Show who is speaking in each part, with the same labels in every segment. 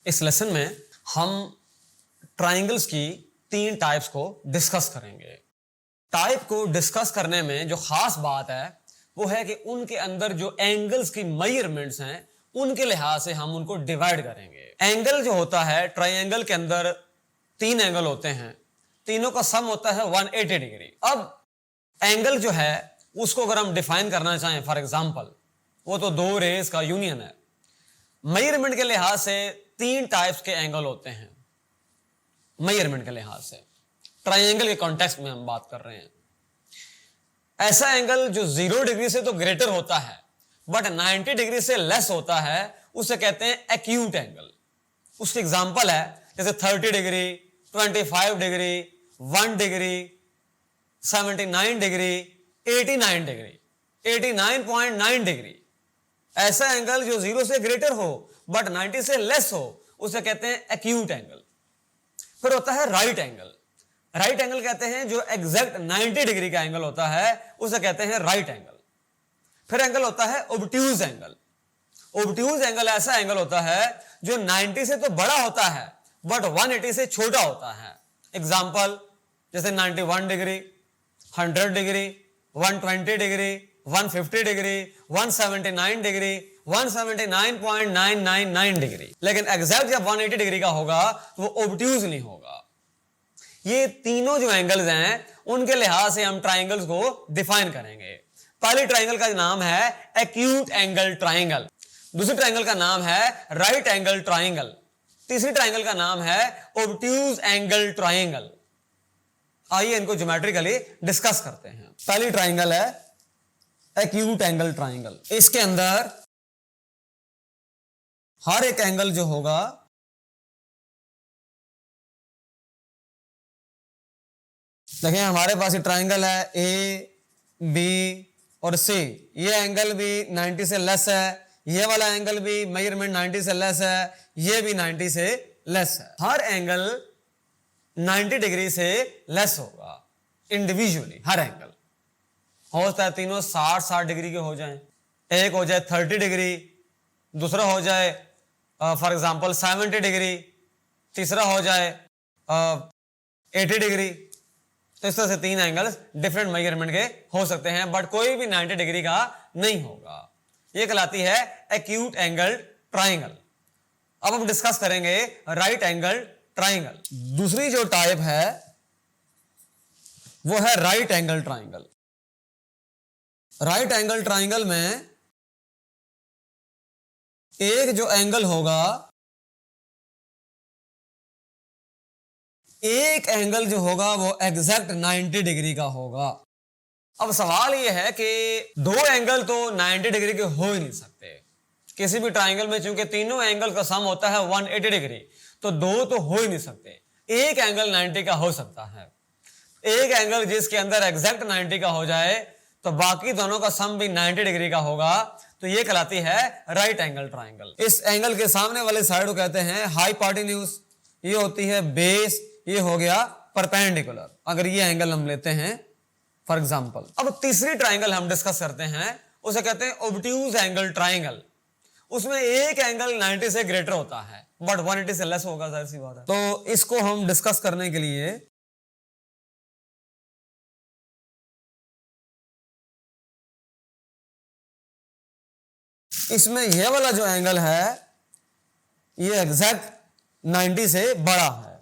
Speaker 1: इस लेसन में हम ट्राइंगल्स की 3 टाइप्स को डिस्कस करेंगे। टाइप को डिस्कस करने में जो खास बात है वो है कि उनके अंदर जो एंगल्स की मेजरमेंट्स हैं उनके लिहाज से हम उनको डिवाइड करेंगे। एंगल जो होता है ट्राइंगल के अंदर 3 एंगल होते हैं, तीनों का सम होता है 180 डिग्री। अब एंगल जो है उसको अगर हम डिफाइन करना चाहें, फॉर एग्जांपल वो तो 2 रेज का यूनियन है। मेजरमेंट के लिहाज से 3 टाइप्स के एंगल होते हैं। मेजरमेंट के लिहाज से ट्राइंगल के कॉन्टेक्स्ट में हम बात कर रहे हैं। ऐसा एंगल जो 0 डिग्री से तो ग्रेटर होता है बट 90 डिग्री से लेस होता है उसे कहते हैं एक्यूट एंगल। उसकी एग्जांपल है जैसे 30 degree, 25 degree, 1 degree, 79 degree, 89 degree, 89.9 degree. ऐसा एंगल जो 0 से ग्रेटर हो बट 90 से लेस हो उसे कहते हैं एक्यूट एंगल। फिर होता है राइट एंगल। राइट एंगल कहते हैं जो एग्जैक्ट 90 डिग्री का एंगल होता है उसे कहते हैं राइट एंगल। फिर एंगल होता है ओब्ट्यूज एंगल। ओब्ट्यूज एंगल ऐसा एंगल होता है जो 90 से तो बड़ा होता है बट 180 से छोटा होता है। एग्जांपल जैसे 91 degree, 100 degree, 120 degree, 150 degree, 179 degree, 179.999 degree. लेकिन एग्जैक्ट जब 180 डिग्री का होगा तो वो ओब्ट्यूज नहीं होगा। ये तीनों जो एंगल्स हैं उनके लिहाज से हम ट्राइंगल्स को डिफाइन करेंगे। पहले ट्राइंगल का नाम है एक्यूट एंगल ट्राइंगल, दूसरे ट्राइंगल का नाम है राइट एंगल ट्राइंगल, तीसरी ट्राइंगल का नाम है ओब्ट्यूज एंगल ट्राइंगल। आइए इनको ज्योमेट्रिकली डिस्कस करते हैं। पहली ट्राइंगल है एक्यूट एंगल ट्राइंगल। इसके अंदर हर एक एंगल जो होगा देखिए हमारे पास ये ट्राइंगल है ए, बी और सी। ये एंगल भी 90 से लेस है, ये वाला एंगल भी मेजरमेंट 90 से लेस है, ये भी 90 से लेस है। हर एंगल 90 डिग्री से लेस होगा इंडिविजुअली। हर एंगल हो सकता है तीनों 60 डिग्री के हो जाएं, एक हो जाए 30 डिग्री, दूसरा हो जाए फॉर एग्जांपल 70 डिग्री, तीसरा हो जाए 80 डिग्री। तो इस तरह से 3 एंगल्स डिफरेंट मेजरमेंट के हो सकते हैं बट कोई भी 90 डिग्री का नहीं होगा। ये कहलाती है एक्यूट एंगल ट्राइंगल। अब हम डिस्कस करेंगे राइट एंगल ट्राइंगल। दूसरी जो टाइप है वो है right angle triangle. Right angle triangle में एक जो एंगल होगा, एक एंगल जो होगा वो एग्जैक्ट 90 डिग्री का होगा। अब सवाल ये है कि 2 एंगल तो 90 डिग्री के हो ही नहीं सकते किसी भी ट्राइंगल में, चूंकि तीनों एंगल का सम होता है 180 डिग्री, तो 2 तो हो ही नहीं सकते। एक एंगल 90 का हो सकता है। एक एंगल जिसके अंदर एग्जैक्ट 90 का हो जाए तो बाकी दोनों का सम भी 90 डिग्री का होगा, तो ये कहलाती है राइट एंगल ट्राइंगल। इस एंगल के सामने वाले साइड को कहते हैं हाइपोटेन्यूज, ये होती है बेस, ये हो गया परपेंडिकुलर। अगर ये एंगल हम लेते हैं फॉर एग्जांपल। अब तीसरी ट्राइंगल हम डिस्कस करते हैं, उसे कहते हैं ओब्ट्यूज एंगल ट्राइंगल। उसमें एक एंगल 90 से ग्रेटर होता है बट 180 से लेस होगा, जाहिर सी बात है। तो इसको हम डिस्कस करने के लिए इसमें यह वाला जो एंगल है ये एग्जैक्ट 90 से बड़ा है।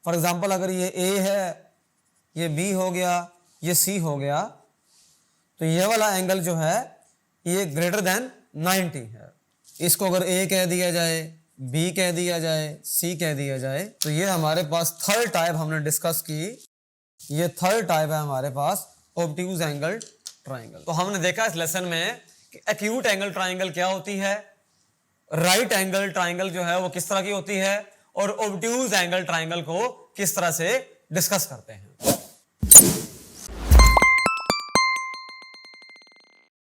Speaker 1: फॉर एग्जांपल अगर ये ए है, ये बी हो गया, ये सी हो गया, तो ये वाला एंगल जो है ये ग्रेटर देन 90 है। इसको अगर ए कह दिया जाए, बी कह दिया जाए, सी कह दिया जाए, तो ये हमारे पास थर्ड टाइप हमने डिस्कस की। ये थर्ड टाइप है हमारे पास ओब्ट्यूज एंगल ट्राइंगल। तो हमने देखा इस लेसन में कि एक्यूट एंगल ट्राइंगल क्या होती है, राइट एंगल ट्राइंगल जो है वो किस तरह की होती है, और ओब्ट्यूज एंगल ट्राइंगल को किस तरह से डिस्कस करते हैं।